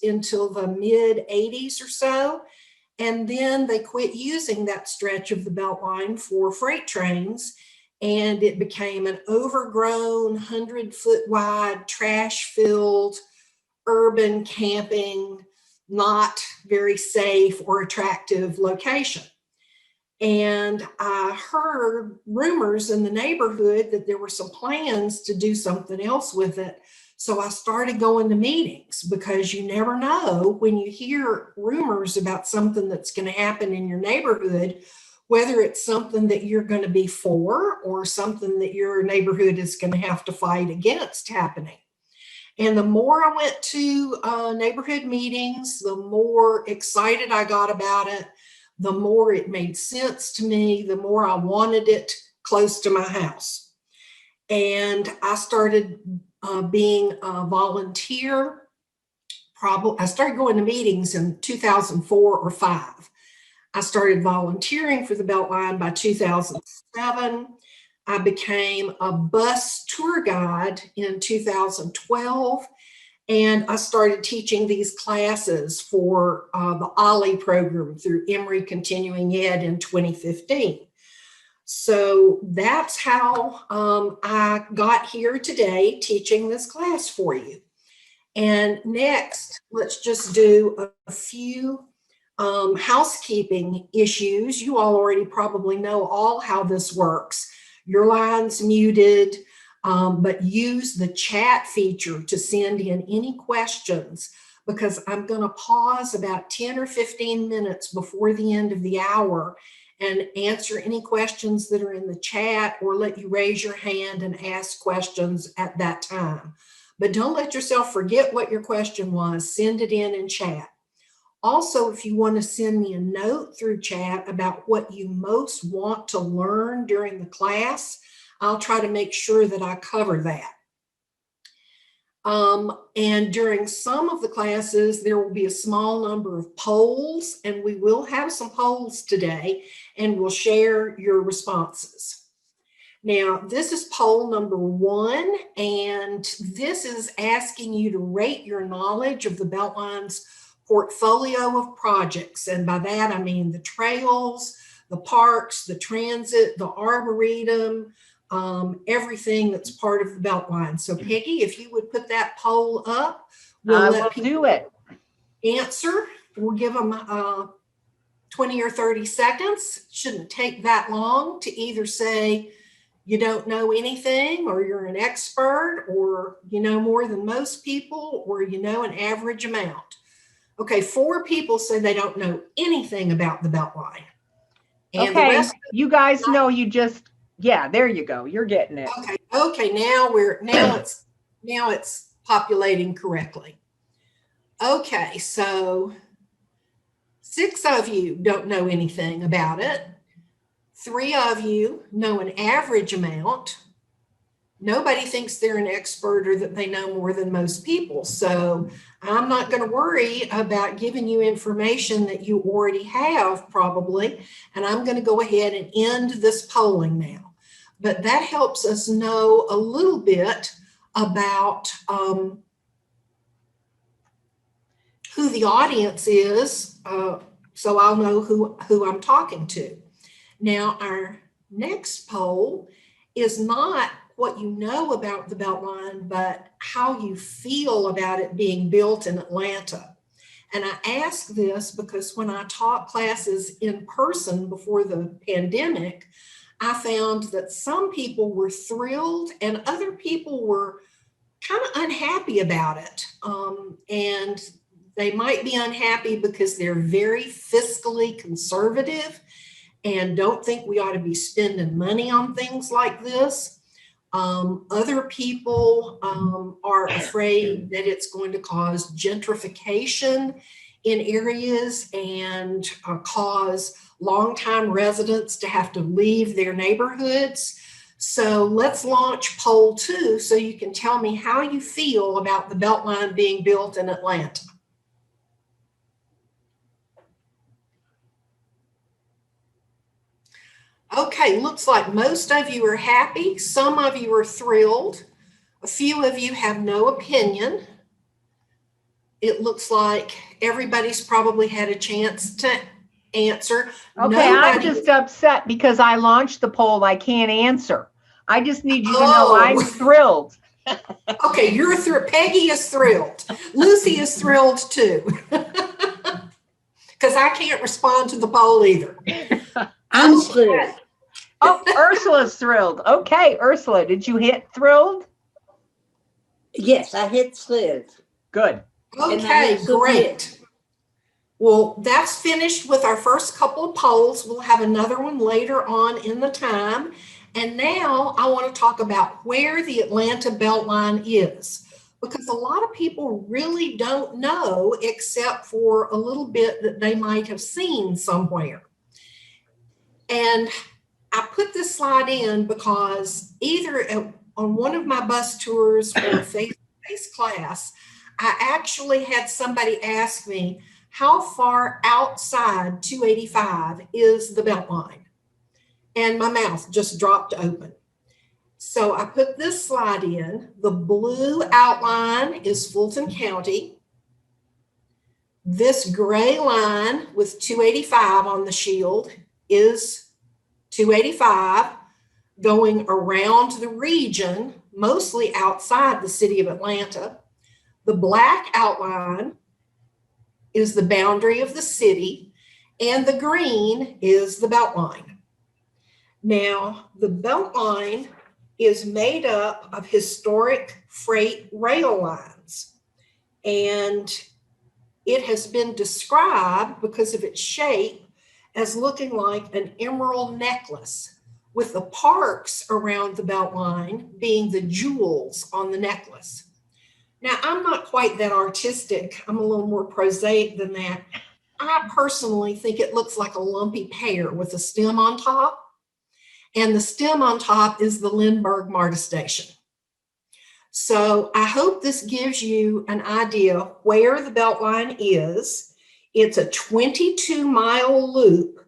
until the mid 80s or so. And then they quit using that stretch of the Beltline for freight trains, and it became an overgrown 100-foot wide, trash-filled, urban camping, not very safe or attractive location. And I heard rumors in the neighborhood that there were some plans to do something else with it. So I started going to meetings, because you never know when you hear rumors about something that's going to happen in your neighborhood, whether it's something that you're going to be for or something that your neighborhood is going to have to fight against happening. And the more I went to neighborhood meetings, the more excited I got about it, the more it made sense to me, the more I wanted it close to my house. And I started being a volunteer. I started going to meetings in 2004 or 5. I started volunteering for the Beltline by 2007. I became a bus tour guide in 2012. And I started teaching these classes for the OLLI program through Emory Continuing Ed in 2015. So that's how I got here today teaching this class for you. And next, let's just do a few housekeeping issues. You all already probably know all how this works. Your line's muted. But use the chat feature to send in any questions, because I'm going to pause about 10 or 15 minutes before the end of the hour and answer any questions that are in the chat, or let you raise your hand and ask questions at that time. But don't let yourself forget what your question was. Send it in chat. Also, if you want to send me a note through chat about what you most want to learn during the class, I'll try to make sure that I cover that. And during some of the classes, there will be a small number of polls, and we will have some polls today, and we'll share your responses. Now, this is poll number 1, and this is asking you to rate your knowledge of the Beltline's portfolio of projects. And by that, I mean the trails, the parks, the transit, the arboretum, everything that's part of the Beltline. So Peggy, if you would put that poll up, we'll let people do it. Answer. We'll give them 20 or 30 seconds. Shouldn't take that long to either say you don't know anything, or you're an expert, or you know more than most people, or you know an average amount. Okay, 4 people say they don't know anything about the Beltline. And okay, the rest you guys know you just, yeah, there you go. You're getting it. Okay, now it's populating correctly. Okay, so 6 of you don't know anything about it. 3 of you know an average amount. Nobody thinks they're an expert or that they know more than most people. So I'm not going to worry about giving you information that you already have probably. And I'm going to go ahead and end this polling now. But that helps us know a little bit about who the audience is, so I'll know who I'm talking to. Now, our next poll is not what you know about the Beltline, but how you feel about it being built in Atlanta. And I ask this because when I taught classes in person before the pandemic, I found that some people were thrilled and other people were kind of unhappy about it. And they might be unhappy because they're very fiscally conservative and don't think we ought to be spending money on things like this. Other people are afraid that it's going to cause gentrification in areas and cause longtime residents to have to leave their neighborhoods. So let's launch poll 2 so you can tell me how you feel about the Beltline being built in Atlanta. Okay, looks like most of you are happy. Some of you are thrilled. A few of you have no opinion. it looks like everybody's probably had a chance to answer. Okay, I'm just upset because I launched the poll. I can't answer. I just need you to know I'm thrilled. Okay, you're thrilled. Peggy is thrilled. Lucy is thrilled too. Because I can't respond to the poll either. I'm thrilled. Oh, Ursula's thrilled. Okay, Ursula, did you hit thrilled? Yes, I hit thrilled. Good. Okay, great. Well, that's finished with our first couple of polls. We'll have another one later on in the time. And now I want to talk about where the Atlanta Beltline is, because a lot of people really don't know except for a little bit that they might have seen somewhere. And I put this slide in because either on one of my bus tours or face-to-face class, I actually had somebody ask me, how far outside 285 is the Beltline? And my mouth just dropped open. So I put this slide in. The blue outline is Fulton County. This gray line with 285 on the shield is 285 going around the region, mostly outside the city of Atlanta. The black outline is the boundary of the city, and the green is the Beltline. Now, the Beltline is made up of historic freight rail lines, and it has been described because of its shape as looking like an emerald necklace, with the parks around the Beltline being the jewels on the necklace. Now, I'm not quite that artistic. I'm a little more prosaic than that. I personally think it looks like a lumpy pear with a stem on top. And the stem on top is the Lindbergh MARTA station. So I hope this gives you an idea where the Beltline is. It's a 22-mile loop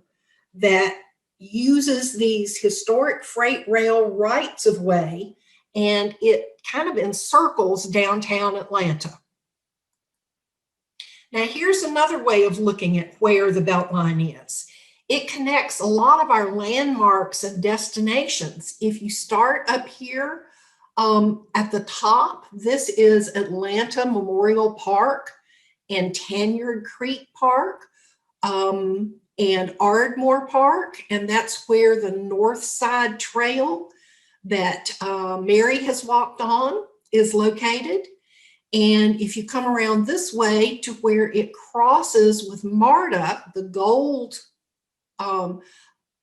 that uses these historic freight rail rights of way, and it kind of encircles downtown Atlanta. Now, here's another way of looking at where the Beltline is. It connects a lot of our landmarks and destinations. If you start up here at the top, this is Atlanta Memorial Park and Tanyard Creek Park and Ardmore Park, and that's where the North Side Trail that Mary has walked on is located. And if you come around this way to where it crosses with MARTA, the gold,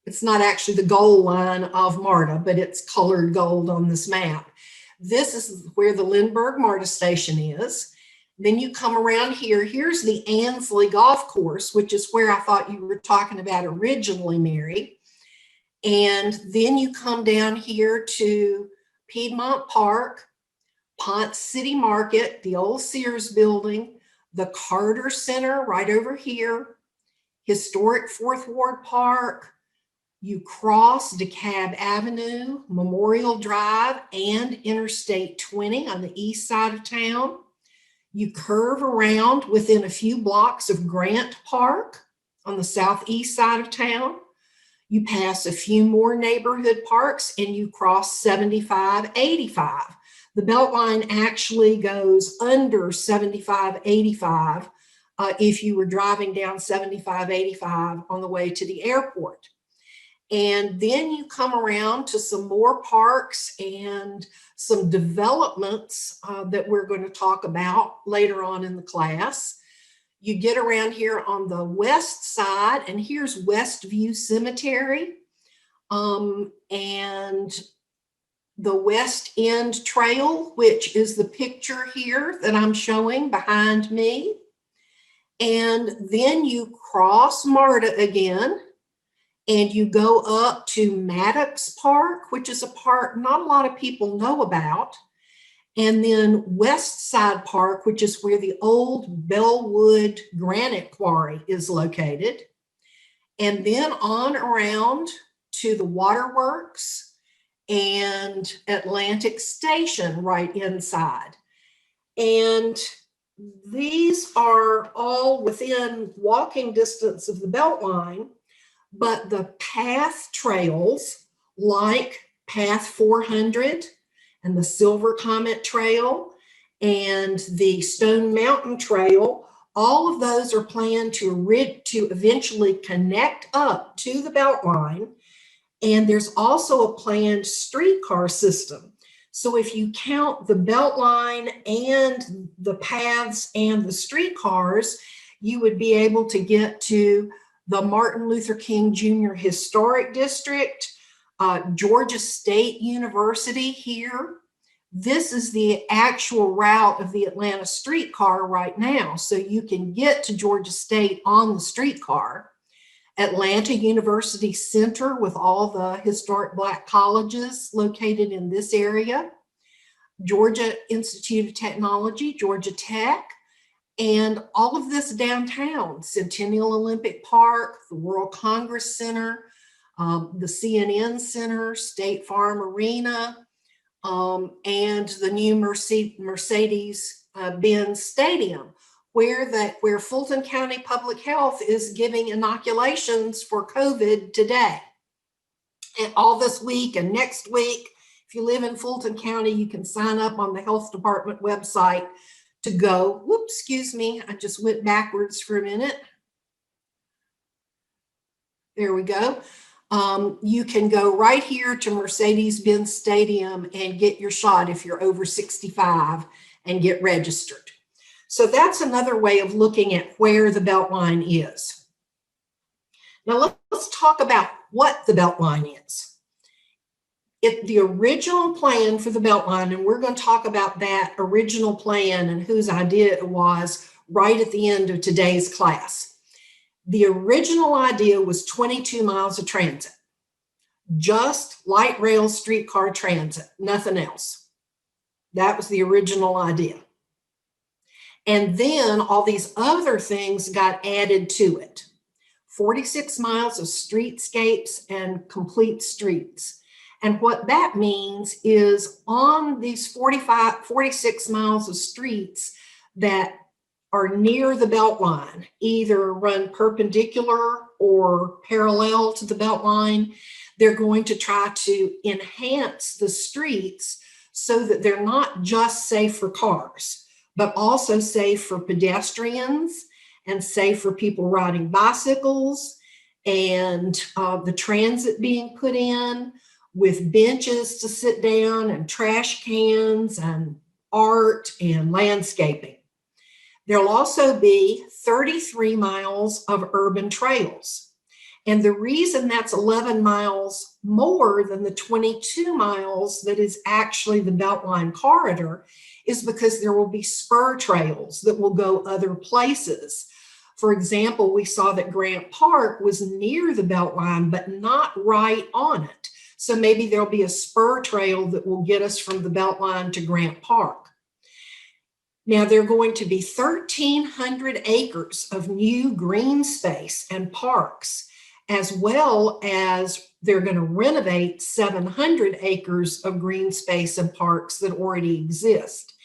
it's not actually the gold line of MARTA, but it's colored gold on this map. This is where the Lindbergh MARTA station is. Then you come around here, here's the Ansley Golf Course, which is where I thought you were talking about originally, Mary. And then you come down here to Piedmont Park, Ponce City Market, the old Sears building, the Carter Center right over here, historic Fourth Ward Park. You cross DeKalb Avenue, Memorial Drive, and Interstate 20 on the east side of town. You curve around within a few blocks of Grant Park on the southeast side of town. You pass a few more neighborhood parks and you cross 7585. The Beltline actually goes under 7585 if you were driving down 7585 on the way to the airport. And then you come around to some more parks and some developments that we're going to talk about later on in the class. You get around here on the west side, and here's Westview Cemetery and the West End Trail, which is the picture here that I'm showing behind me. And then you cross MARTA again, and you go up to Maddox Park, which is a park not a lot of people know about. And then West Side Park, which is where the old Bellwood Granite Quarry is located. And then on around to the Waterworks and Atlantic Station right inside. And these are all within walking distance of the Beltline, but the path trails like Path 400 and the Silver Comet Trail and the Stone Mountain Trail, all of those are planned to eventually connect up to the Beltline. And there's also a planned streetcar system. So if you count the Beltline and the paths and the streetcars, you would be able to get to the Martin Luther King Jr. Historic District, Georgia State University here. This is the actual route of the Atlanta streetcar right now. So you can get to Georgia State on the streetcar. Atlanta University Center with all the historic Black colleges located in this area. Georgia Institute of Technology, Georgia Tech, and all of this downtown, Centennial Olympic Park, the World Congress Center, the CNN Center, State Farm Arena, and the new Mercedes-Benz Stadium, where Fulton County Public Health is giving inoculations for COVID today. And all this week and next week, if you live in Fulton County, you can sign up on the health department website to go. Whoops, excuse me, I just went backwards for a minute. There we go. You can go right here to Mercedes-Benz Stadium and get your shot if you're over 65 and get registered. So that's another way of looking at where the Beltline is. Now let's talk about what the Beltline is. The original plan for the Beltline, and we're going to talk about that original plan and whose idea it was right at the end of today's class. The original idea was 22 miles of transit, just light rail streetcar transit, nothing else. That was the original idea. And then all these other things got added to it. 46 miles of streetscapes and complete streets. And what that means is on these 46 miles of streets that are near the Beltline, either run perpendicular or parallel to the Beltline, they're going to try to enhance the streets so that they're not just safe for cars, but also safe for pedestrians and safe for people riding bicycles, and the transit being put in with benches to sit down and trash cans and art and landscaping. There'll also be 33 miles of urban trails. And the reason that's 11 miles more than the 22 miles that is actually the Beltline corridor is because there will be spur trails that will go other places. For example, we saw that Grant Park was near the Beltline, but not right on it. So maybe there'll be a spur trail that will get us from the Beltline to Grant Park. Now, there are going to be 1,300 acres of new green space and parks, as well as they're going to renovate 700 acres of green space and parks that already exist.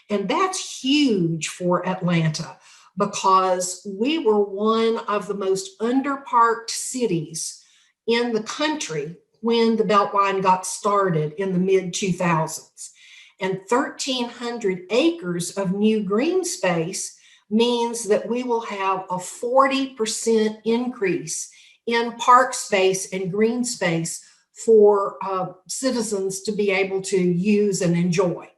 And that's huge for Atlanta because we were one of the most underparked cities in the country when the Beltline got started in the mid-2000s. And 1,300 acres of new green space means that we will have a 40% increase in park space and green space for citizens to be able to use and enjoy.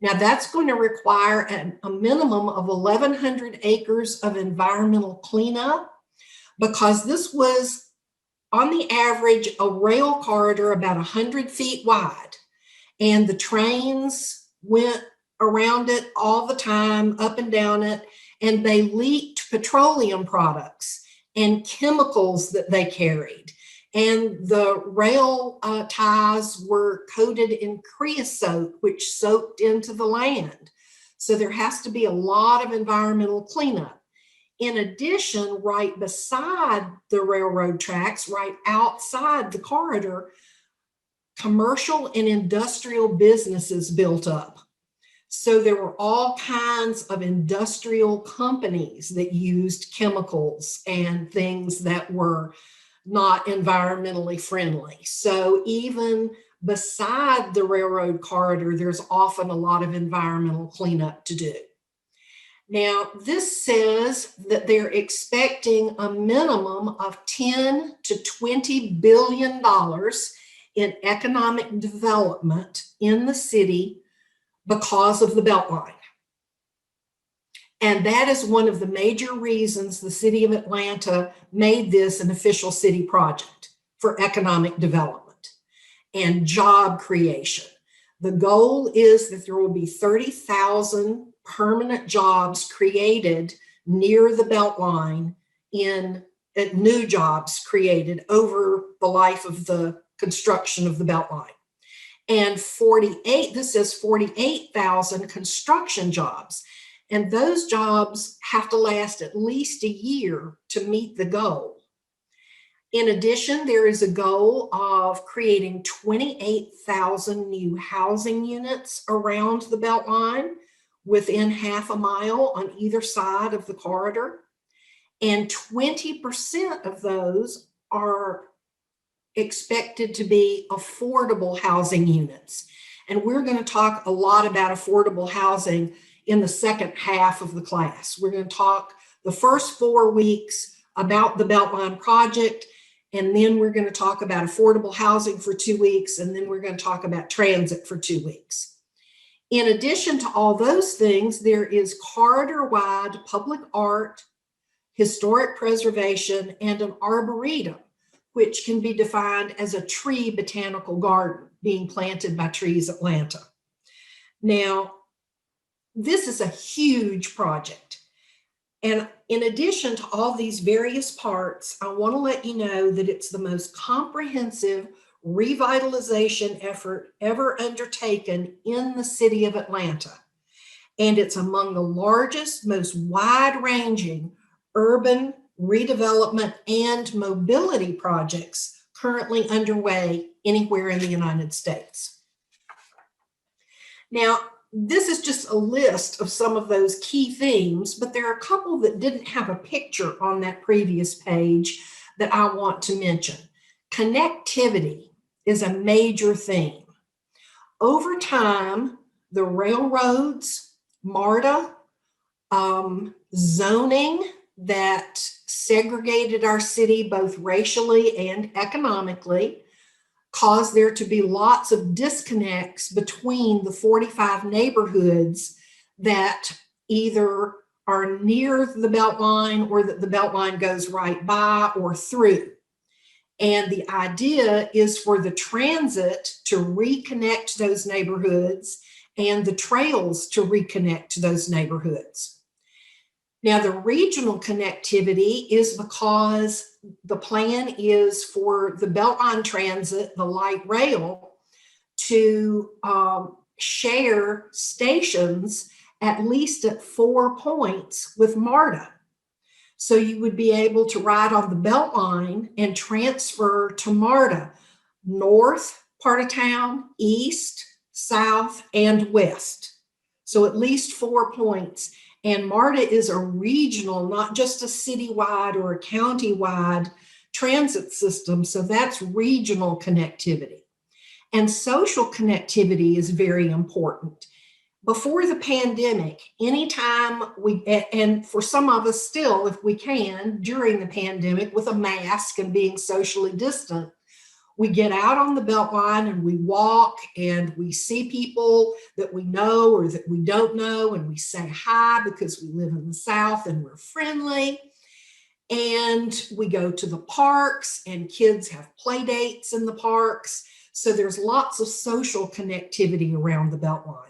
Now that's going to require a minimum of 1,100 acres of environmental cleanup, because this was on the average a rail corridor about 100 feet wide, and the trains went around it all the time, up and down it, and they leaked petroleum products and chemicals that they carried. And the rail ties were coated in creosote, which soaked into the land. So there has to be a lot of environmental cleanup. In addition, right beside the railroad tracks, right outside the corridor, commercial and industrial businesses built up. So there were all kinds of industrial companies that used chemicals and things that were not environmentally friendly. So even beside the railroad corridor, there's often a lot of environmental cleanup to do. Now, this says that they're expecting a minimum of $10 to $20 billion in economic development in the city because of the Beltline. And that is one of the major reasons the city of Atlanta made this an official city project for economic development and job creation. The goal is that there will be 30,000 permanent jobs created near the Beltline new jobs created over the life of the construction of the Beltline. And this says 48,000 construction jobs. And those jobs have to last at least a year to meet the goal. In addition, there is a goal of creating 28,000 new housing units around the Beltline within half a mile on either side of the corridor. And 20% of those are expected to be affordable housing units. And we're going to talk a lot about affordable housing in the second half of the class. We're going to talk the first 4 weeks about the Beltline project, and then we're going to talk about affordable housing for 2 weeks, and then we're going to talk about transit for 2 weeks. In addition to all those things, there is corridor-wide public art, historic preservation, and an arboretum, which can be defined as a tree botanical garden being planted by Trees Atlanta. Now, this is a huge project. And in addition to all these various parts, I want to let you know that it's the most comprehensive revitalization effort ever undertaken in the city of Atlanta. And it's among the largest, most wide-ranging urban redevelopment and mobility projects currently underway anywhere in the United States. Now, this is just a list of some of those key themes, but there are a couple that didn't have a picture on that previous page that I want to mention. Connectivity is a major theme. Over time, the railroads, MARTA, zoning that segregated our city both racially and economically, caused there to be lots of disconnects between the 45 neighborhoods that either are near the Beltline or that the Beltline goes right by or through. And the idea is for the transit to reconnect those neighborhoods and the trails to reconnect those neighborhoods. Now, the regional connectivity is because the plan is for the Beltline Transit, the light rail, to share stations at least at 4 points with MARTA. So you would be able to ride on the Beltline and transfer to MARTA, north part of town, east, south, and west. So at least 4 points. And MARTA is a regional, not just a citywide or a countywide transit system. So that's regional connectivity. And social connectivity is very important. Before the pandemic, anytime and for some of us still, if we can, during the pandemic with a mask and being socially distant, we get out on the Beltline and we walk and we see people that we know or that we don't know, and we say hi because we live in the South and we're friendly. And we go to the parks and kids have play dates in the parks. So there's lots of social connectivity around the Beltline.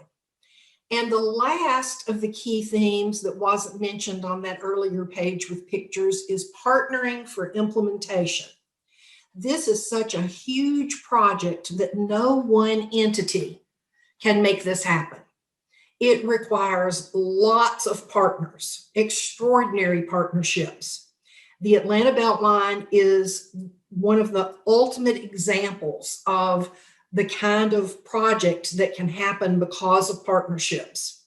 And the last of the key themes that wasn't mentioned on that earlier page with pictures is partnering for implementation. This is such a huge project that no one entity can make this happen. It requires lots of partners, extraordinary partnerships. The Atlanta Beltline is one of the ultimate examples of the kind of project that can happen because of partnerships.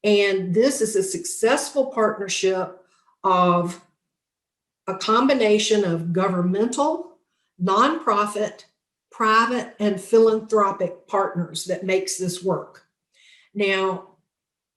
And this is a successful partnership of a combination of governmental, nonprofit, private, and philanthropic partners that makes this work. Now,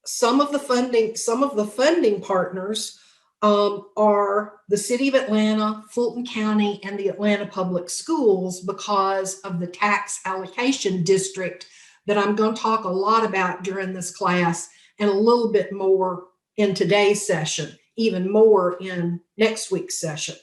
some of the funding partners are the City of Atlanta, Fulton County, and the Atlanta Public Schools because of the tax allocation district that I'm going to talk a lot about during this class and a little bit more in today's session, even more in next week's session.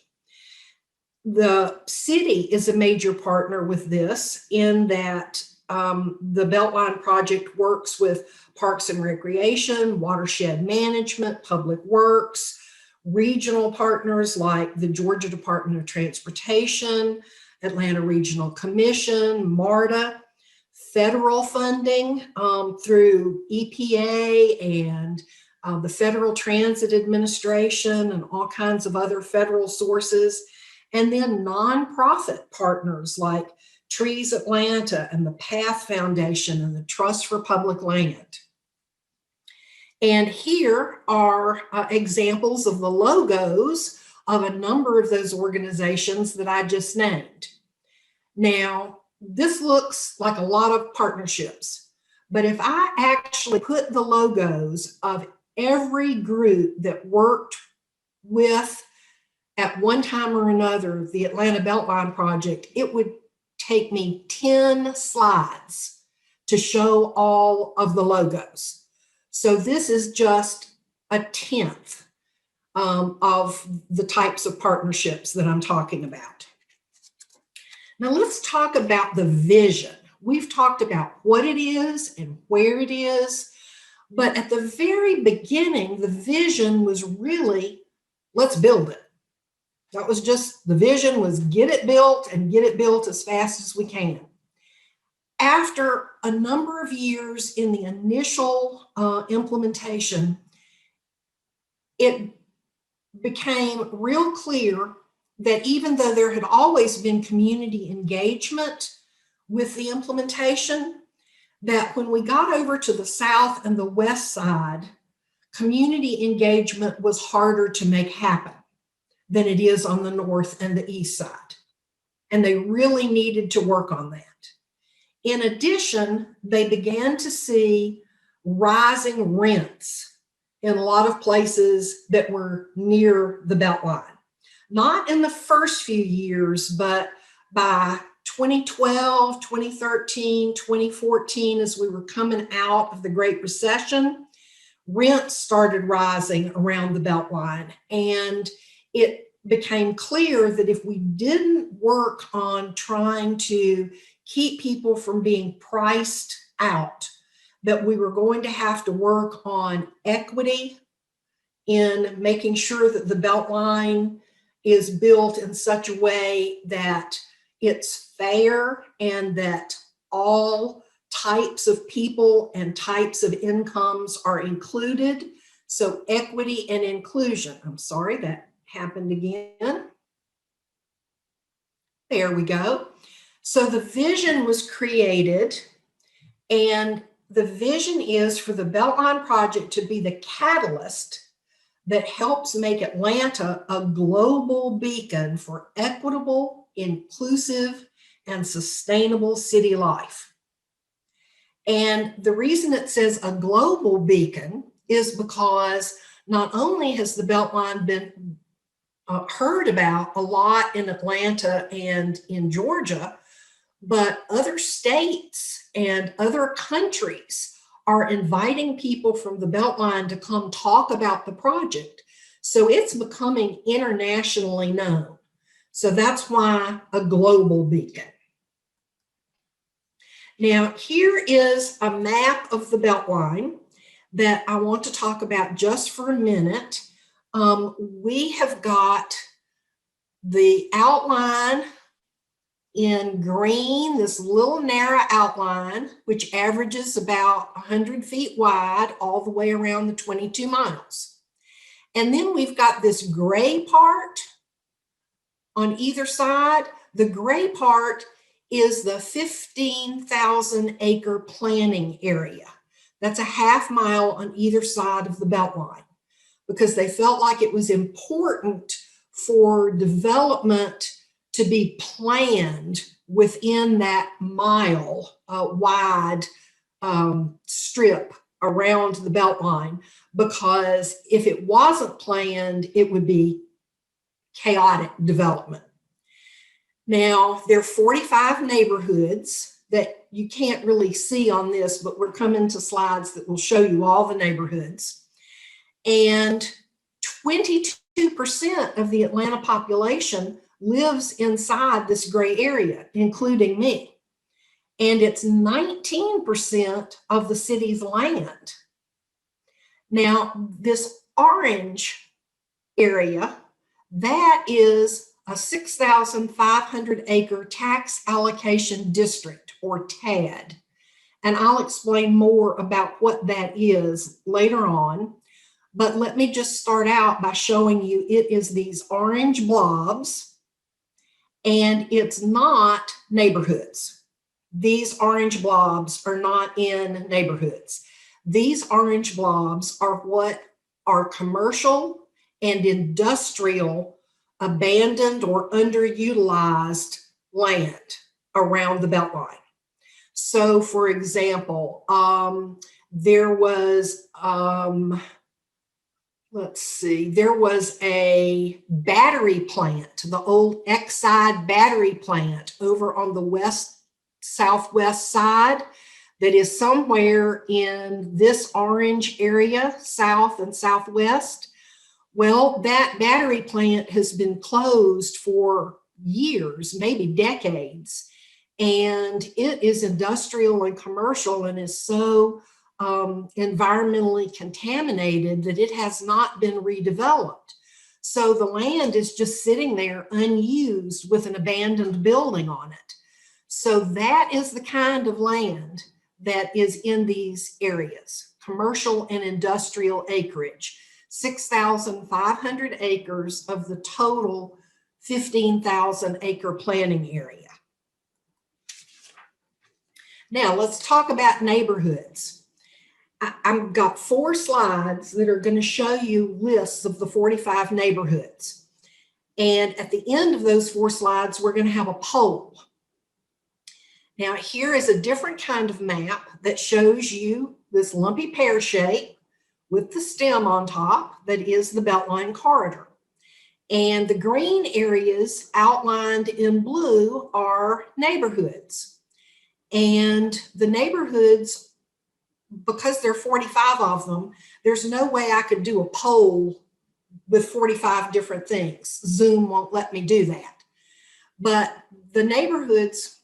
The city is a major partner with this in that the Beltline project works with Parks and Recreation, Watershed Management, Public Works, regional partners like the Georgia Department of Transportation, Atlanta Regional Commission, MARTA, federal funding through EPA and the Federal Transit Administration and all kinds of other federal sources, and then nonprofit partners like Trees Atlanta and the Path Foundation and the Trust for Public Land. And here are examples of the logos of a number of those organizations that I just named. Now, this looks like a lot of partnerships, but if I actually put the logos of every group that worked with, at one time or another, the Atlanta Beltline project, it would take me 10 slides to show all of the logos. So this is just a tenth of the types of partnerships that I'm talking about. Now let's talk about the vision. We've talked about what it is and where it is, but at the very beginning, the vision was really, let's build it. That was just, the vision was get it built and get it built as fast as we can. After a number of years in the initial implementation, it became real clear that even though there had always been community engagement with the implementation, that when we got over to the south and the west side, community engagement was harder to make happen than it is on the north and the east side. And they really needed to work on that. In addition, they began to see rising rents in a lot of places that were near the Beltline. Not in the first few years, but by 2012, 2013, 2014, as we were coming out of the Great Recession, rents started rising around the Beltline. And it became clear that if we didn't work on trying to keep people from being priced out, that we were going to have to work on equity in making sure that the Beltline is built in such a way that it's fair and that all types of people and types of incomes are included. So equity and inclusion. I'm sorry, that happened again. There we go. So the vision was created, and the vision is for the Beltline project to be the catalyst that helps make Atlanta a global beacon for equitable, inclusive, and sustainable city life. And the reason it says a global beacon is because not only has the Beltline been heard about a lot in Atlanta and in Georgia, but other states and other countries are inviting people from the Beltline to come talk about the project. So it's becoming internationally known. So that's why a global beacon. Now, here is a map of the Beltline that I want to talk about just for a minute. We have got the outline in green, this little narrow outline, which averages about 100 feet wide all the way around the 22 miles. And then we've got this gray part on either side. The gray part is the 15,000 acre planning area. That's a half mile on either side of the Beltline, because they felt like it was important for development to be planned within that mile wide strip around the Beltline, because if it wasn't planned, it would be chaotic development. Now, there are 45 neighborhoods that you can't really see on this, but we're coming to slides that will show you all the neighborhoods. And 22% of the Atlanta population lives inside this gray area, including me. And it's 19% of the city's land. Now, this orange area, that is a 6,500 acre tax allocation district, or TAD. And I'll explain more about what that is later on. But let me just start out by showing you it is these orange blobs, and it's not neighborhoods. These orange blobs are not in neighborhoods. These orange blobs are what are commercial and industrial abandoned or underutilized land around the Beltline. So, for example, there was, there was a battery plant, the old Exide battery plant over on the southwest side, that is somewhere in this orange area, south and southwest. Well, that battery plant has been closed for years, maybe decades, and it is industrial and commercial and is so environmentally contaminated that it has not been redeveloped. So the land is just sitting there unused with an abandoned building on it. So that is the kind of land that is in these areas, commercial and industrial acreage. 6,500 acres of the total 15,000 acre planning area. Now let's talk about neighborhoods. I've got 4 slides that are going to show you lists of the 45 neighborhoods. And at the end of those 4 slides, we're going to have a poll. Now here is a different kind of map that shows you this lumpy pear shape with the stem on top that is the Beltline corridor. And the green areas outlined in blue are neighborhoods. And the neighborhoods, because there are 45 of them, there's no way I could do a poll with 45 different things. Zoom won't let me do that. But the neighborhoods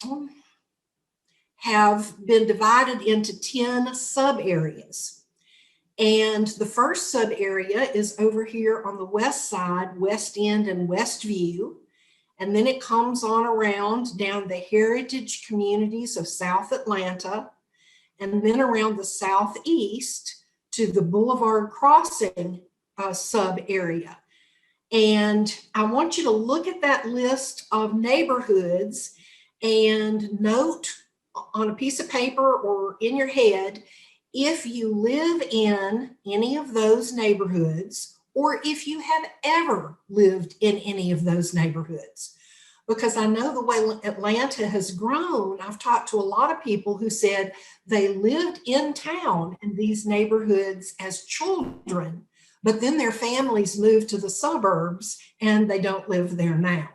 have been divided into 10 sub-areas. And the first sub area is over here on the west side, West End and West View. And then it comes on around down the heritage communities of South Atlanta, and then around the southeast to the Boulevard Crossing sub area. And I want you to look at that list of neighborhoods and note on a piece of paper or in your head if you live in any of those neighborhoods, or if you have ever lived in any of those neighborhoods. Because I know the way Atlanta has grown, I've talked to a lot of people who said they lived in town in these neighborhoods as children, but then their families moved to the suburbs and they don't live there now.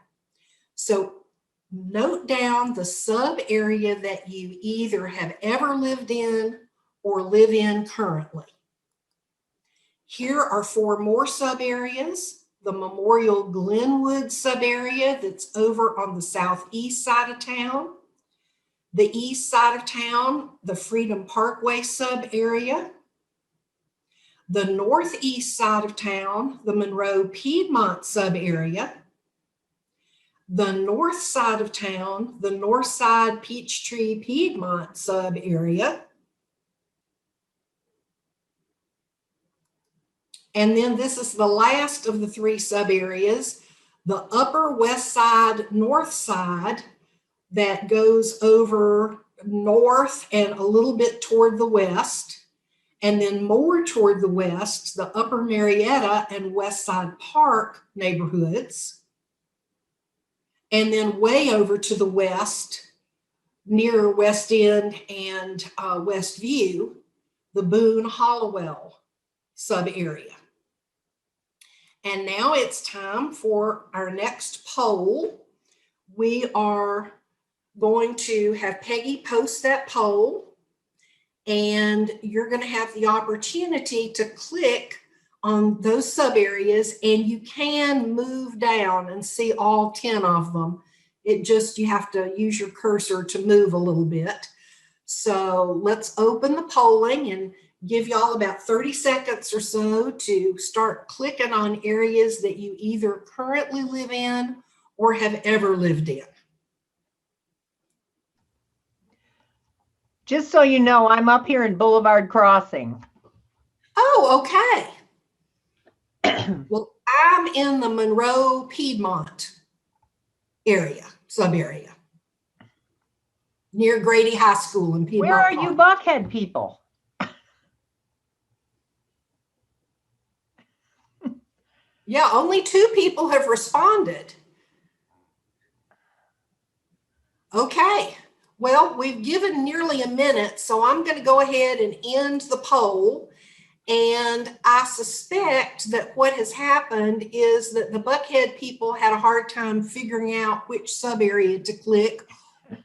So note down the sub area that you either have ever lived in or live in currently. Here are 4 more sub areas. The Memorial Glenwood sub area that's over on the southeast side of town. The east side of town, the Freedom Parkway sub area. The northeast side of town, the Monroe Piedmont sub area. The north side of town, the North Side Peachtree Piedmont sub area. And then this is the last of the 3 sub areas, the Upper West Side, North Side, that goes over north and a little bit toward the west, and then more toward the west, the Upper Marietta and West Side Park neighborhoods, and then way over to the west, near West End and West View, the Boone Hollowell sub area. And now it's time for our next poll. We are going to have Peggy post that poll, and you're going to have the opportunity to click on those sub areas, and you can move down and see all 10 of them. You have to use your cursor to move a little bit. So let's open the polling and give y'all about 30 seconds or so to start clicking on areas that you either currently live in or have ever lived in. Just so you know, I'm up here in Boulevard Crossing. Oh, okay. Well, I'm in the Monroe Piedmont area, sub area, near Grady High School in Piedmont. Where are you Buckhead people? Yeah, only 2 people have responded. Okay, well, we've given nearly a minute, so I'm going to go ahead and end the poll. And I suspect that what has happened is that the Buckhead people had a hard time figuring out which sub area to click,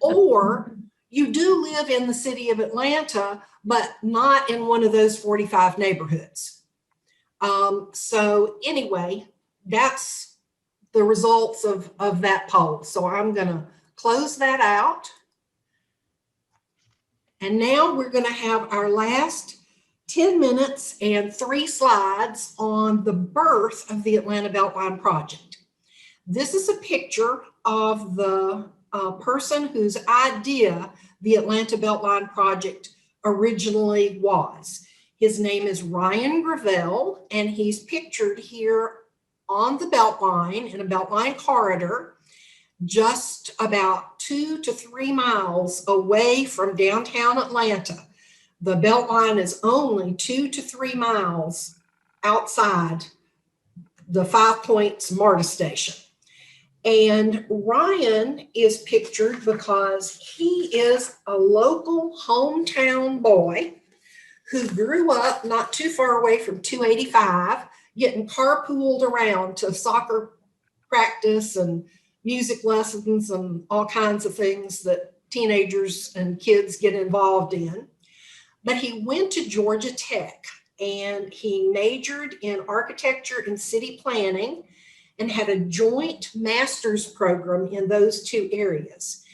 or you do live in the city of Atlanta, but not in one of those 45 neighborhoods. So anyway, that's the results of that poll. So I'm going to close that out. And now we're going to have our last 10 minutes and 3 slides on the birth of the Atlanta Beltline project. This is a picture of the person whose idea the Atlanta Beltline project originally was. His name is Ryan Gravel, and he's pictured here on the Beltline, in a Beltline corridor, just about 2 to 3 miles away from downtown Atlanta. The Beltline is only 2 to 3 miles outside the 5 Points MARTA station. And Ryan is pictured because he is a local hometown boy who grew up not too far away from 285, getting carpooled around to soccer practice and music lessons and all kinds of things that teenagers and kids get involved in. But he went to Georgia Tech and he majored in architecture and city planning and had a joint master's program in those 2 areas.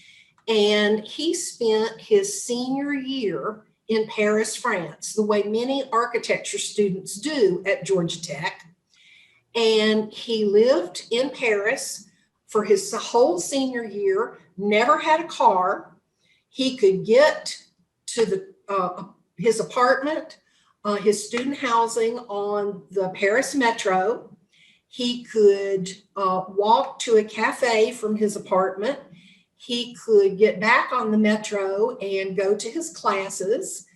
And he spent his senior year in Paris, France, the way many architecture students do at Georgia Tech. And he lived in Paris for his whole senior year, never had a car. He could get to his apartment, his student housing on the Paris Metro. He could walk to a cafe from his apartment. He could get back on the Metro and go to his classes.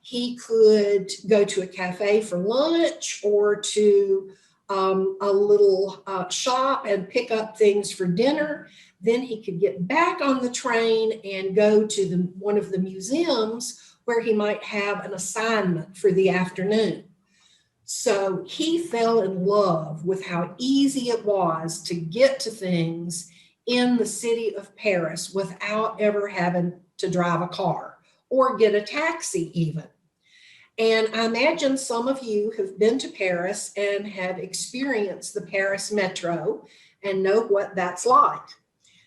He could go to a cafe for lunch or to a little shop and pick up things for dinner. Then he could get back on the train and go to one of the museums where he might have an assignment for the afternoon. So he fell in love with how easy it was to get to things in the city of Paris without ever having to drive a car or get a taxi even. And I imagine some of you have been to Paris and have experienced the Paris Metro and know what that's like.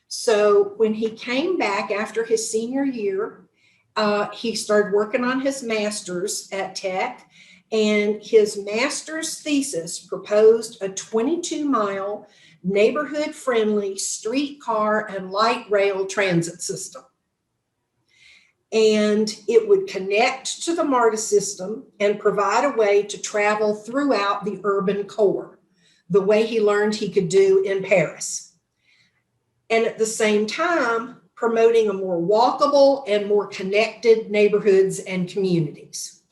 So when he came back after his senior year, he started working on his master's at Tech, and his master's thesis proposed a 22-mile neighborhood-friendly streetcar and light rail transit system. And it would connect to the MARTA system and provide a way to travel throughout the urban core, the way he learned he could do in Paris. And at the same time, promoting a more walkable and more connected neighborhoods and communities.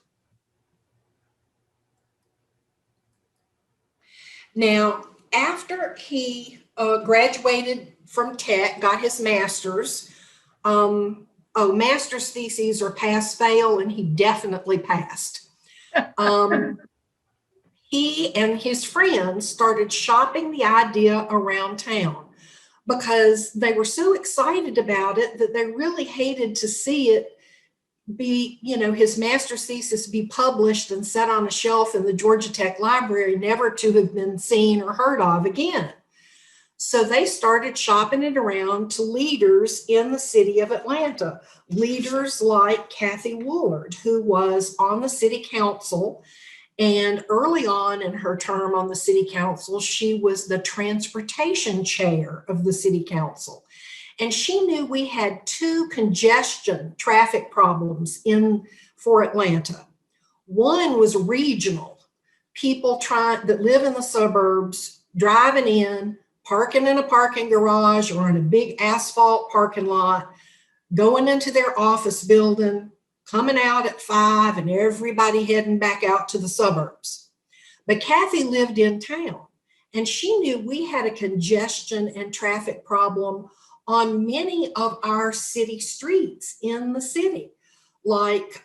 Now, after he graduated from Tech, got his master's, master's theses are pass fail, and he definitely passed. He and his friends started shopping the idea around town because they were so excited about it that they really hated to see it be, his master's thesis be published and set on a shelf in the Georgia Tech Library, never to have been seen or heard of again. So they started shopping it around to leaders in the city of Atlanta, leaders like Kathy Woolard, who was on the city council. And early on in her term on the city council, she was the transportation chair of the city council. And she knew we had 2 congestion traffic problems for Atlanta. One was regional, people that live in the suburbs, driving in, parking in a parking garage or in a big asphalt parking lot, going into their office building, coming out at 5, and everybody heading back out to the suburbs. But Kathy lived in town, and she knew we had a congestion and traffic problem on many of our city streets in the city, like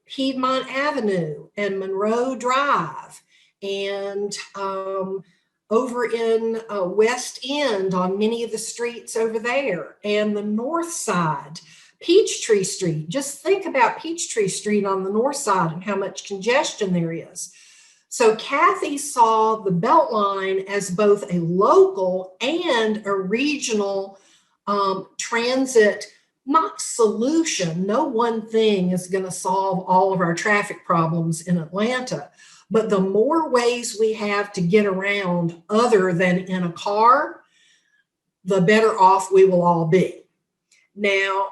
Piedmont Avenue and Monroe Drive, and over in West End on many of the streets over there, and the north side, Peachtree Street. Just think about Peachtree Street on the north side and how much congestion there is. So Kathy saw the Beltline as both a local and a regional transit, not solution. No one thing is going to solve all of our traffic problems in Atlanta. But the more ways we have to get around other than in a car, the better off we will all be. Now,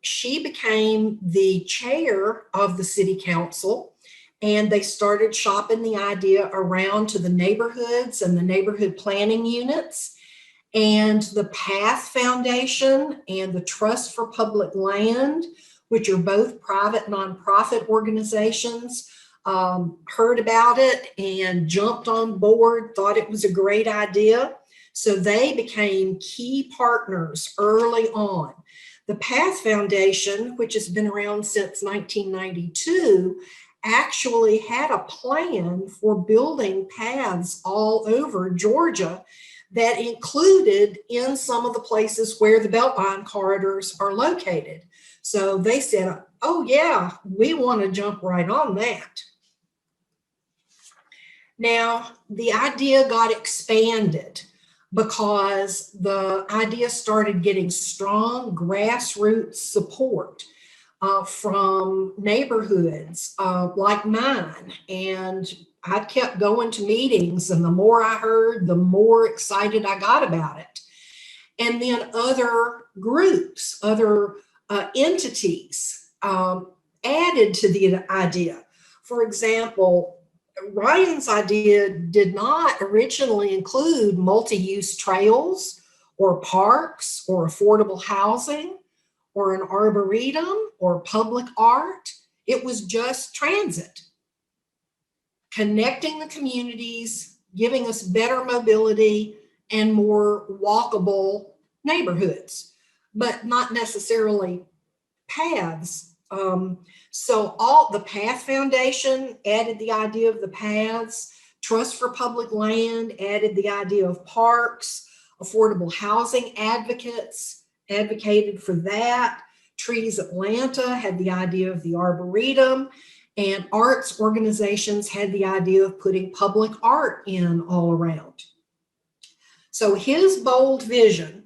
she became the chair of the city council, and they started shopping the idea around to the neighborhoods and the neighborhood planning units. And the PATH Foundation and the Trust for Public Land, which are both private nonprofit organizations, heard about it and jumped on board, thought it was a great idea. So they became key partners early on. The PATH Foundation, which has been around since 1992, actually had a plan for building paths all over Georgia that included in some of the places where the Beltline corridors are located. So they said, oh yeah, we want to jump right on that. Now, the idea got expanded because the idea started getting strong grassroots support from neighborhoods like mine. And I kept going to meetings, and the more I heard, the more excited I got about it. And then other groups, other entities added to the idea. For example, Ryan's idea did not originally include multi-use trails or parks or affordable housing or an arboretum or public art. It was just transit, connecting the communities, giving us better mobility and more walkable neighborhoods, but not necessarily paths. So the PATH Foundation added the idea of the paths, Trust for Public Land added the idea of parks, affordable housing advocates advocated for that. Trees Atlanta had the idea of the arboretum, and arts organizations had the idea of putting public art in all around. So his bold vision,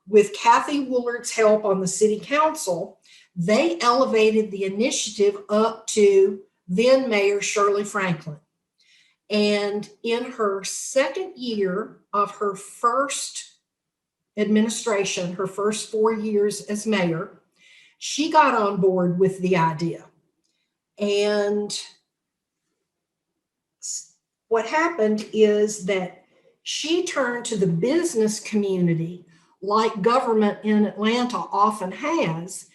with Kathy Woolard's help on the city council, they elevated the initiative up to then Mayor Shirley Franklin. And in her second year of her first administration, her first 4 years as mayor, she got on board with the idea. And what happened is that she turned to the business community like government in Atlanta often has,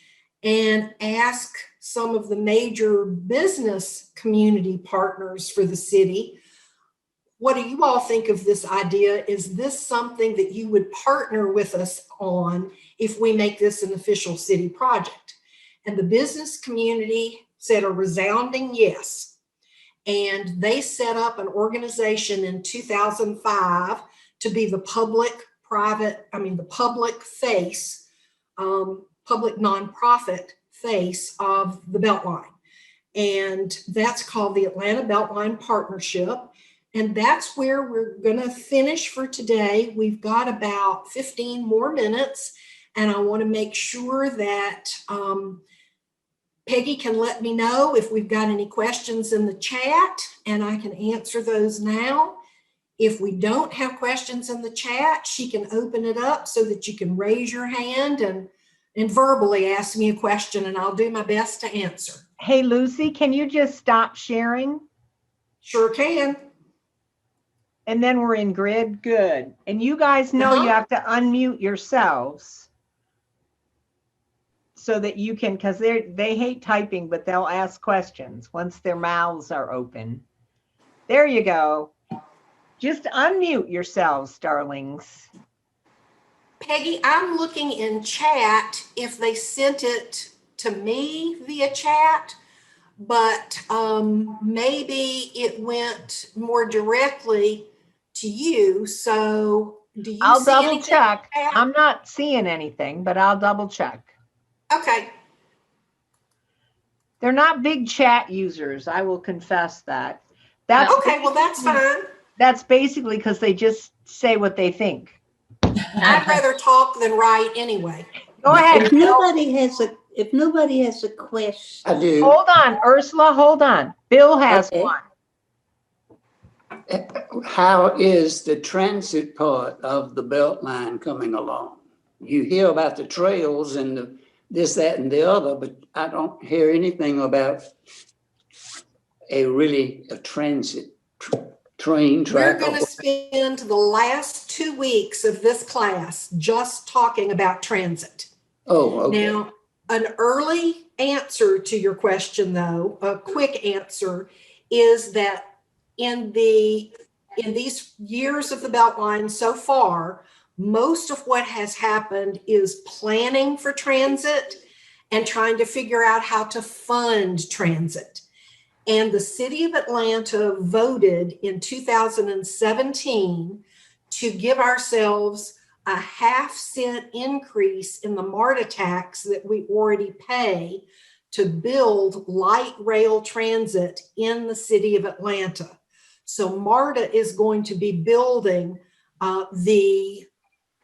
and ask some of the major business community partners for the city, what do you all think of this idea? Is this something that you would partner with us on if we make this an official city project? And the business community said a resounding yes. And they set up an organization in 2005 to be the public face, public nonprofit face of the Beltline. And that's called the Atlanta Beltline Partnership. And that's where we're going to finish for today. We've got about 15 more minutes, and I want to make sure that Peggy can let me know if we've got any questions in the chat, and I can answer those now. If we don't have questions in the chat, she can open it up so that you can raise your hand and verbally ask me a question, and I'll do my best to answer. Hey, Lucy, can you just stop sharing? Sure can. And then we're in grid. Good. And you guys know you have to unmute yourselves so that you can, because they hate typing, but they'll ask questions once their mouths are open. There you go. Just unmute yourselves, darlings. Peggy, I'm looking in chat if they sent it to me via chat, but maybe it went more directly to you. So do you I'll see double anything check. in chat? I'm not seeing anything, but I'll double check. Okay. They're not big chat users. I will confess that. Okay, well, that's fine. That's basically because they just say what they think. I'd rather talk than write anyway. Go ahead. If nobody has a question. I do. Hold on, Ursula, hold on. Bill has Okay. one. How is the transit part of the Beltline coming along? You hear about the trails and the this, that, and the other, but I don't hear anything about a transit train track. We're going to spend the last 2 weeks of this class just talking about transit. Oh, okay. Now, an early answer to your question, though, a quick answer, is that in these years of the Beltline so far, most of what has happened is planning for transit and trying to figure out how to fund transit. And the city of Atlanta voted in 2017 to give ourselves a 0.5-cent increase in the MARTA tax that we already pay to build light rail transit in the city of Atlanta. So MARTA is going to be building the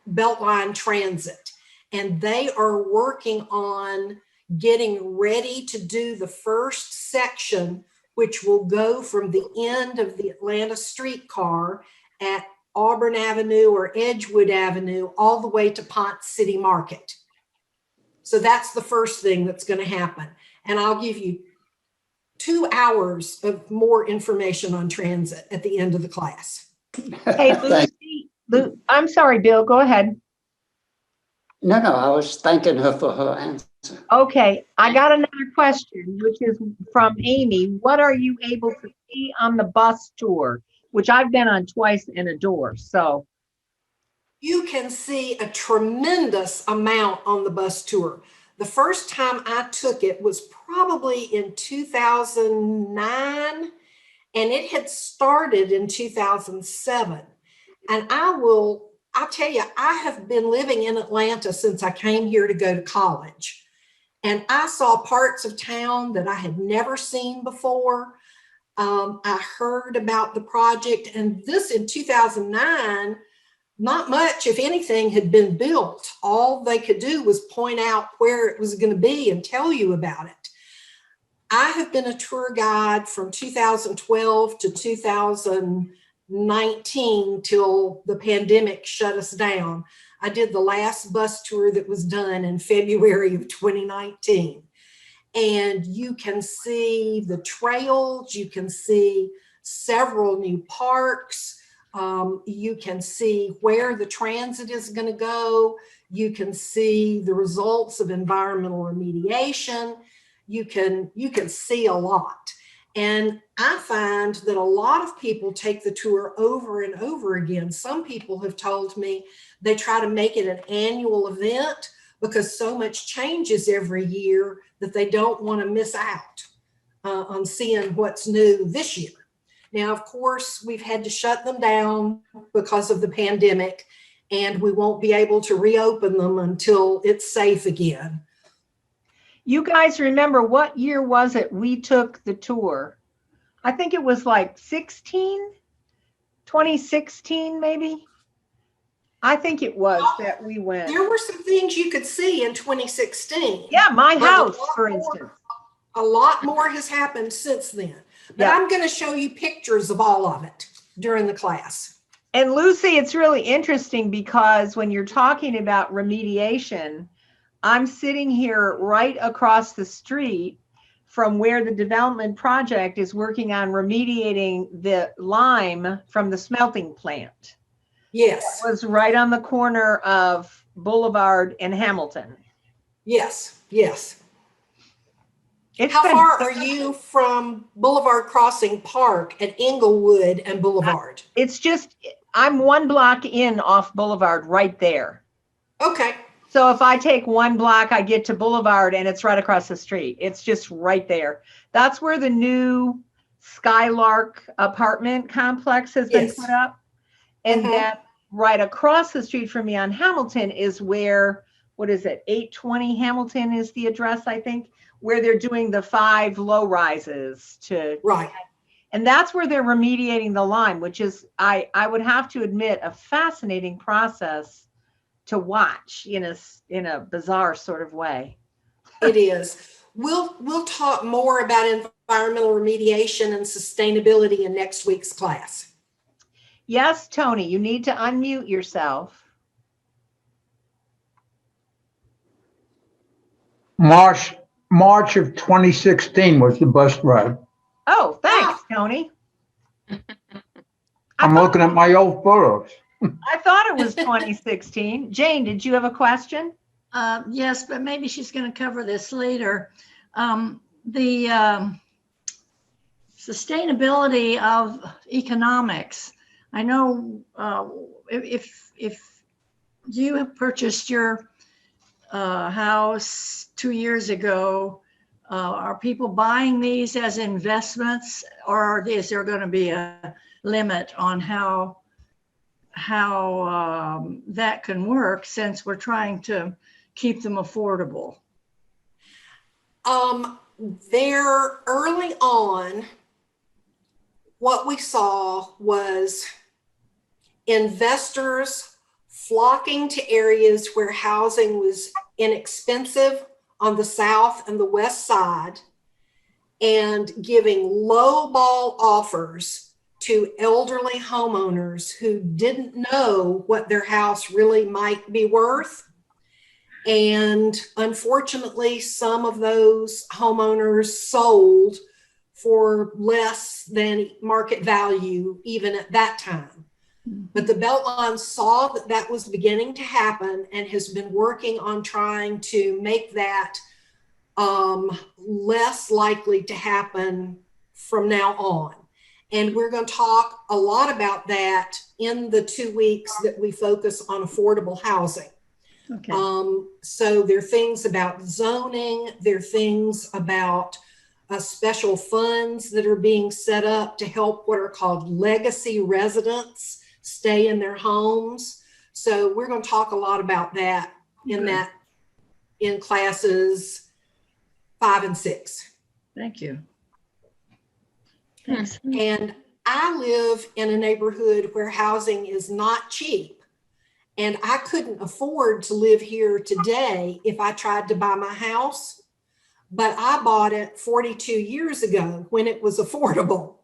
Beltline transit, and they are working on getting ready to do the first section, which will go from the end of the Atlanta streetcar at Auburn Avenue or Edgewood Avenue all the way to Ponce City Market. So that's the first thing that's going to happen. And I'll give you 2 hours of more information on transit at the end of the class. Hey, Lucy, I'm sorry, Bill, go ahead. No, I was thanking her for her answer. Okay, I got another question, which is from Amy. What are you able to see on the bus tour, which I've been on twice and adore? So you can see a tremendous amount on the bus tour. The first time I took it was probably in 2009, and it had started in 2007. And I'll tell you, I have been living in Atlanta since I came here to go to college. And I saw parts of town that I had never seen before. I heard about the project, and this in 2009, not much, if anything, had been built. All they could do was point out where it was going to be and tell you about it. I have been a tour guide from 2012 to 2019 till the pandemic shut us down. I did the last bus tour that was done in February of 2019. And you can see the trails, you can see several new parks. You can see where the transit is going to go. You can see the results of environmental remediation. You can see a lot. And I find that a lot of people take the tour over and over again. Some people have told me they try to make it an annual event because so much changes every year that they don't want to miss out on seeing what's new this year. Now, of course, we've had to shut them down because of the pandemic, and we won't be able to reopen them until it's safe again. You guys remember what year was it we took the tour? I think it was like 2016 maybe. I think it was that we went. There were some things you could see in 2016. Yeah, my but house, for instance. A lot more has happened since then. But Yeah. I'm going to show you pictures of all of it during the class. And Lucy, it's really interesting because when you're talking about remediation, I'm sitting here right across the street from where the development project is working on remediating the lime from the smelting plant. Yes. It was right on the corner of Boulevard and Hamilton. Yes. Yes. It's How been- far are you from Boulevard Crossing Park at Inglewood and Boulevard? It's just, I'm one block in off Boulevard right there. Okay. So if I take one block, I get to Boulevard and it's right across the street. It's just right there. That's where the new Skylark apartment complex has been Yes. put up. And Mhm. then right across the street from me on Hamilton is where, what is it, 820 Hamilton is the address, I think, where they're doing the 5 low rises to, Right. and that's where they're remediating the lime, which is, I would have to admit, a fascinating process to watch in a bizarre sort of way. It is. We'll talk more about environmental remediation and sustainability in next week's class. Yes, Tony, you need to unmute yourself. March of 2016 was the bus ride. Oh, thanks, Tony. I'm looking at my old photos. I thought it was 2016. Jane, did you have a question? Yes, but maybe she's going to cover this later. The sustainability of economics. I know if you have purchased your house 2 years ago, are people buying these as investments, or is there going to be a limit on how that can work, since we're trying to keep them affordable? There early on, what we saw was investors flocking to areas where housing was inexpensive on the south and the west side, and giving low-ball offers to elderly homeowners who didn't know what their house really might be worth. And unfortunately, some of those homeowners sold for less than market value, even at that time. But the Beltline saw that that was beginning to happen and has been working on trying to make that less likely to happen from now on. And we're going to talk a lot about that in the 2 weeks that we focus on affordable housing. Okay. So there are things about zoning, there are things about special funds that are being set up to help what are called legacy residents stay in their homes. So we're going to talk a lot about that in classes 5 and 6. Thank you. Thanks. And I live in a neighborhood where housing is not cheap. And I couldn't afford to live here today if I tried to buy my house. But I bought it 42 years ago when it was affordable.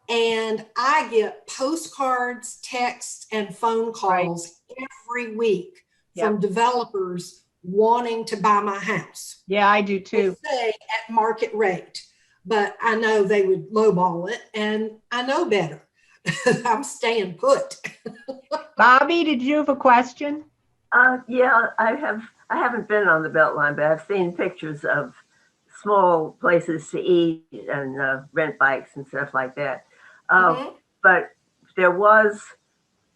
And I get postcards, texts, and phone calls every week from developers wanting to buy my house. Yeah, I do too. They say at market rate, but I know they would lowball it, and I know better. I'm staying put. Bobby, did you have a question? Yeah, I haven't been on the Beltline, but I've seen pictures of small places to eat and rent bikes and stuff like that. Mhm. But there was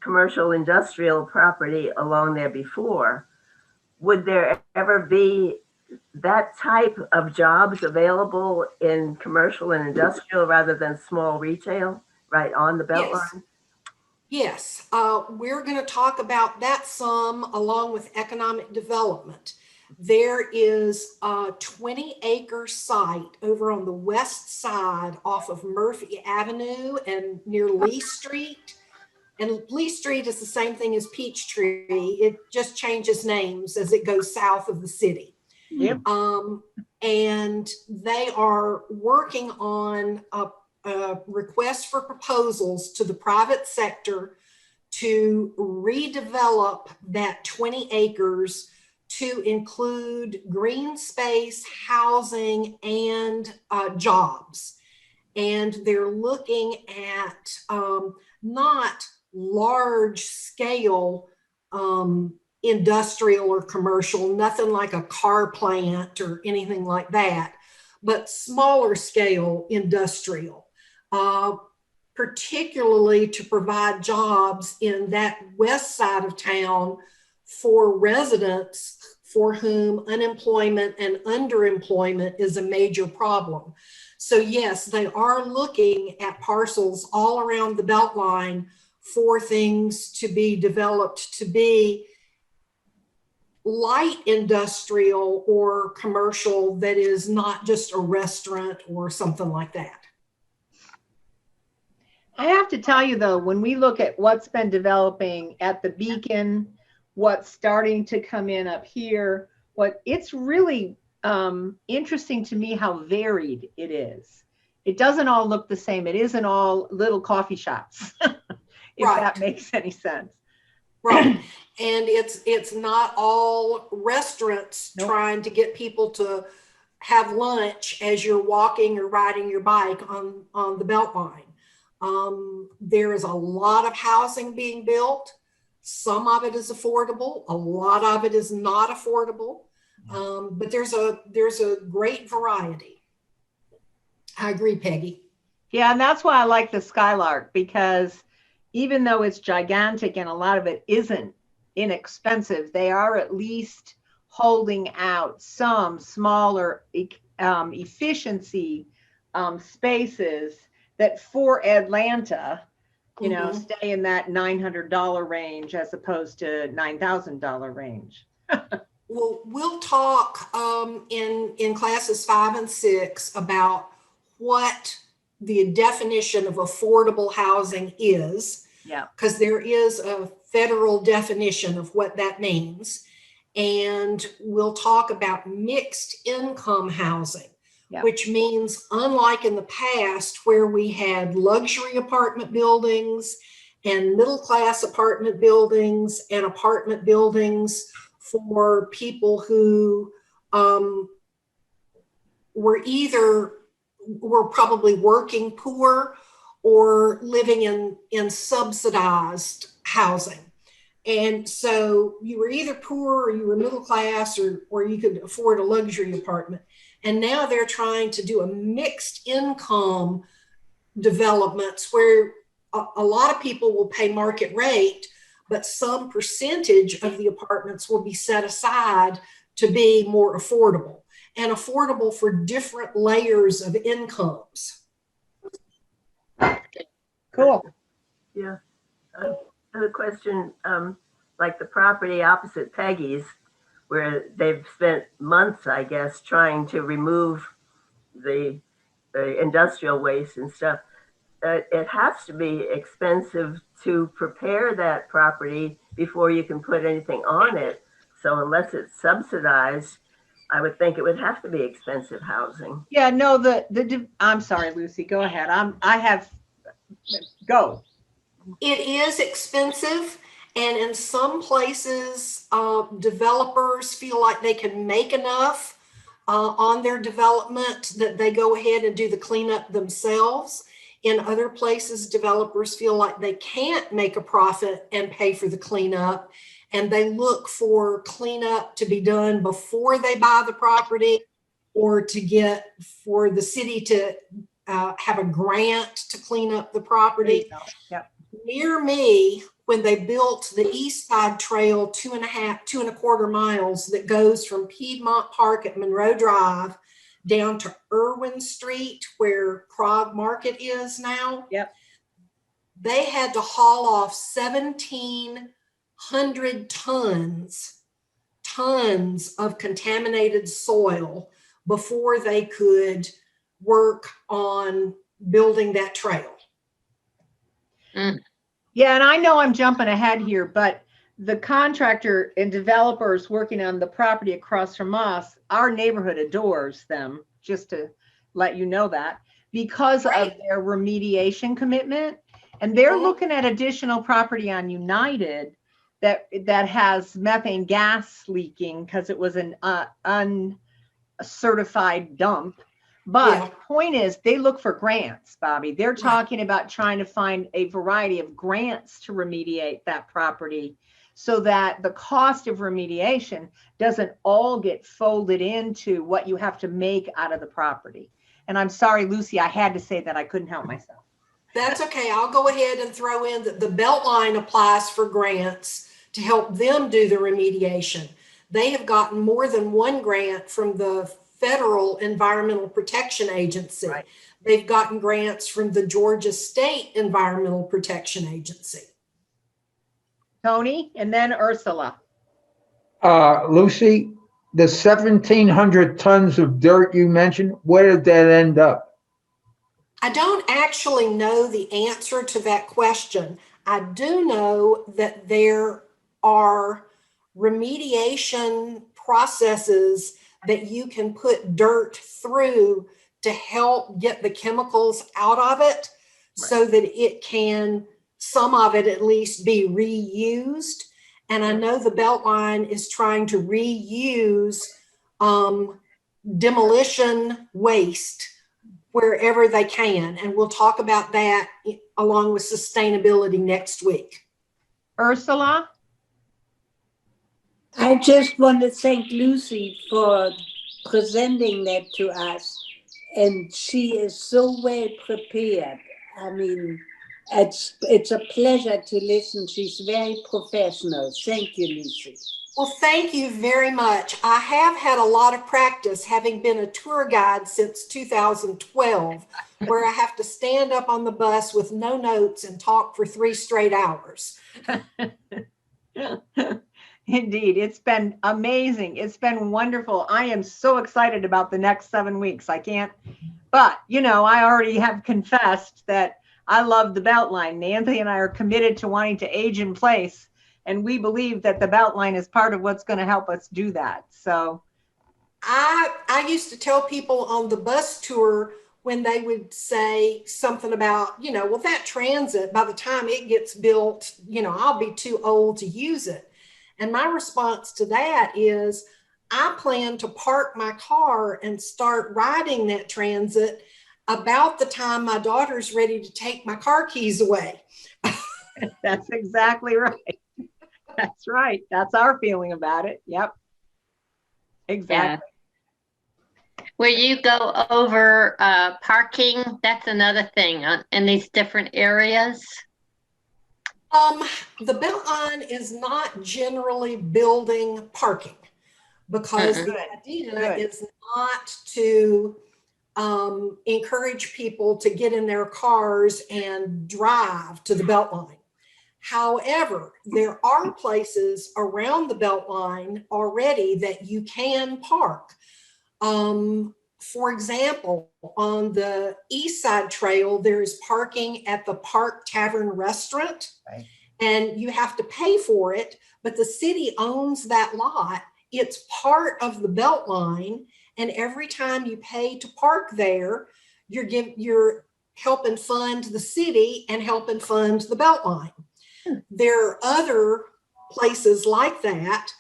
commercial industrial property along there before. Would there ever be that type of jobs available in commercial and industrial rather than small retail right on the Yes. Beltline? Yes, we're going to talk about that some along with economic development. There is a 20-acre site over on the west side off of Murphy Avenue and near Lee Street. And Lee Street is the same thing as Peachtree. It just changes names as it goes south of the city. Yep. And they are working on a request for proposals to the private sector to redevelop that 20 acres to include green space, housing, and jobs. And they're looking at not large scale industrial or commercial, nothing like a car plant or anything like that, but smaller scale industrial, particularly to provide jobs in that west side of town for residents for whom unemployment and underemployment is a major problem. So yes, they are looking at parcels all around the Beltline for things to be developed to be light industrial or commercial that is not just a restaurant or something like that. I have to tell you though, when we look at what's been developing at the Beacon, what's starting to come in up here, it's really interesting to me how varied it is. It doesn't all look the same. It isn't all little coffee shops, if Right. that makes any sense. Right. And it's not all restaurants Nope. trying to get people to have lunch as you're walking or riding your bike on the Beltline. There is a lot of housing being built. Some of it is affordable. A lot of it is not affordable. But there's a great variety. I agree, Peggy. Yeah, and that's why I like the Skylark, because even though it's gigantic and a lot of it isn't inexpensive, they are at least holding out some smaller efficiency spaces that for Atlanta, you know, stay in that $900 range as opposed to $9,000 range. Well, we'll talk in classes 5 and 6 about what the definition of affordable housing is. Yeah. Because there is a federal definition of what that means. And we'll talk about mixed income housing, which means unlike in the past where we had luxury apartment buildings and middle class apartment buildings and apartment buildings for people who were probably working poor or living in subsidized housing. And so you were either poor or you were middle class or you could afford a luxury apartment. And now they're trying to do a mixed income developments where a lot of people will pay market rate, but some percentage of the apartments will be set aside to be more affordable and affordable for different layers of incomes. Cool. Yeah. Another question, like the property opposite Peggy's, where they've spent months, I guess, trying to remove the industrial waste and stuff. It has to be expensive to prepare that property before you can put anything on it. So unless it's subsidized, I would think it would have to be expensive housing. Yeah, no, I'm sorry, Lucy, go ahead. Go. It is expensive. And in some places, developers feel like they can make enough on their development that they go ahead and do the cleanup themselves. In other places, developers feel like they can't make a profit and pay for the cleanup, and they look for cleanup to be done before they buy the property, or to get for the city to have a grant to clean up the property. Yep. Near me, when they built the East Side Trail 2.25 miles that goes from Piedmont Park at Monroe Drive down to Irwin Street, where Krog Market is now. Yep. They had to haul off 1,700 tons of contaminated soil before they could work on building that trail. Yeah, and I know I'm jumping ahead here, but the contractor and developers working on the property across from us, our neighborhood adores them, just to let you know that, because of their remediation commitment. And they're looking at additional property on United that has methane gas leaking because it was an uncertified dump. But the point is, they look for grants, Bobby. They're talking about trying to find a variety of grants to remediate that property so that the cost of remediation doesn't all get folded into what you have to make out of the property. And I'm sorry, Lucy, I had to say that. I couldn't help myself. That's okay. I'll go ahead and throw in that the Beltline applies for grants to help them do the remediation. They have gotten more than one grant from the Federal Environmental Protection Agency. Right. They've gotten grants from the Georgia State Environmental Protection Agency. Tony, and then Ursula. Lucy, the 1,700 tons of dirt you mentioned, where did that end up? I don't actually know the answer to that question. I do know that there are remediation processes that you can put dirt through to help get the chemicals out of it, so that it can, some of it at least, be reused. And I know the Beltline is trying to reuse demolition waste wherever they can. And we'll talk about that along with sustainability next week. Ursula? I just want to thank Lucy for presenting that to us. And she is so well prepared. I mean, it's a pleasure to listen. She's very professional. Thank you, Lucy. Well, thank you very much. I have had a lot of practice, having been a tour guide since 2012, where I have to stand up on the bus with no notes and talk for 3 straight hours. Indeed, it's been amazing. It's been wonderful. I am so excited about the next 7 weeks. I can't, but I already have confessed that I love the Beltline. Nancy and I are committed to wanting to age in place, and we believe that the Beltline is part of what's going to help us do that. So I used to tell people on the bus tour, when they would say something about, well, that transit, by the time it gets built, I'll be too old to use it. And my response to that is, I plan to park my car and start riding that transit about the time my daughter's ready to take my car keys away. That's exactly right. That's right. That's our feeling about it. Yep. Exactly. Yeah. Will you go over parking? That's another thing in these different areas. The Beltline is not generally building parking, because the idea is not to encourage people to get in their cars and drive to the Beltline. However, there are places around the Beltline already that you can park. For example, on the East Side Trail, there's parking at the Park Tavern Restaurant, and you have to pay for it, but the city owns that lot. It's part of the Beltline, and every time you pay to park there, you're helping fund the city and helping fund the Beltline. There are other places like that.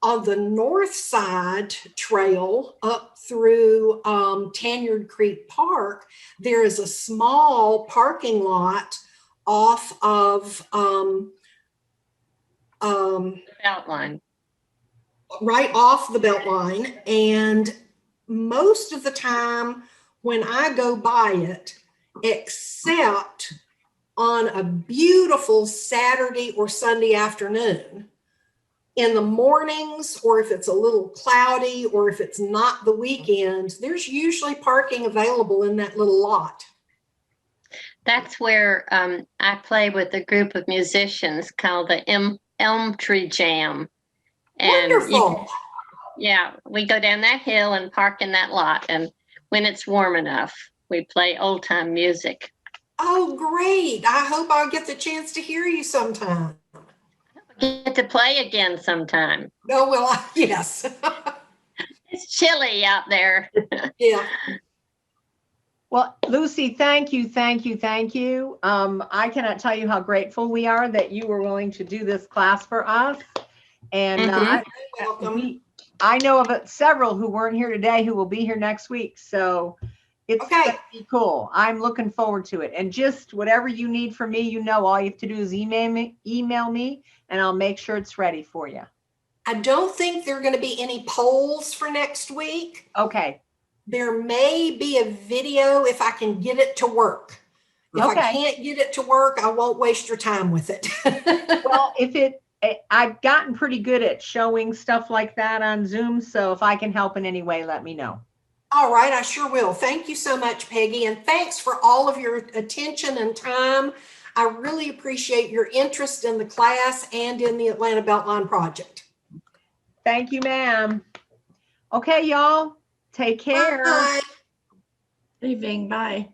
On the north side trail up through Tanyard Creek Park, there is a small parking lot off of Beltline. right off the Beltline. And most of the time when I go by it, except on a beautiful Saturday or Sunday afternoon, in the mornings, or if it's a little cloudy, or if it's not the weekend, there's usually parking available in that little lot. That's where I play with a group of musicians called the Elm Tree Jam. And Wonderful. yeah, we go down that hill and park in that lot. And when it's warm enough, we play old time music. Oh, great. I hope I'll get the chance to hear you sometime. Get to play again sometime. Oh, well, yes. It's chilly out there. Yeah. Well, Lucy, thank you, thank you, thank you. I cannot tell you how grateful we are that you were willing to do this class for us. And Mhm. Welcome. I know of several who weren't here today who will be here next week. So it's Okay. gonna be cool. I'm looking forward to it. And just whatever you need from me, you know, all you have to do is email me, and I'll make sure it's ready for you. I don't think there are going to be any polls for next week. Okay. There may be a video if I can get it to work. If I Okay. can't get it to work, I won't waste your time with it. Well, I've gotten pretty good at showing stuff like that on Zoom. So if I can help in any way, let me know. All right, I sure will. Thank you so much, Peggy. And thanks for all of your attention and time. I really appreciate your interest in the class and in the Atlanta Beltline project. Thank you, ma'am. Okay, y'all. Take care. Bye. Leaving, bye.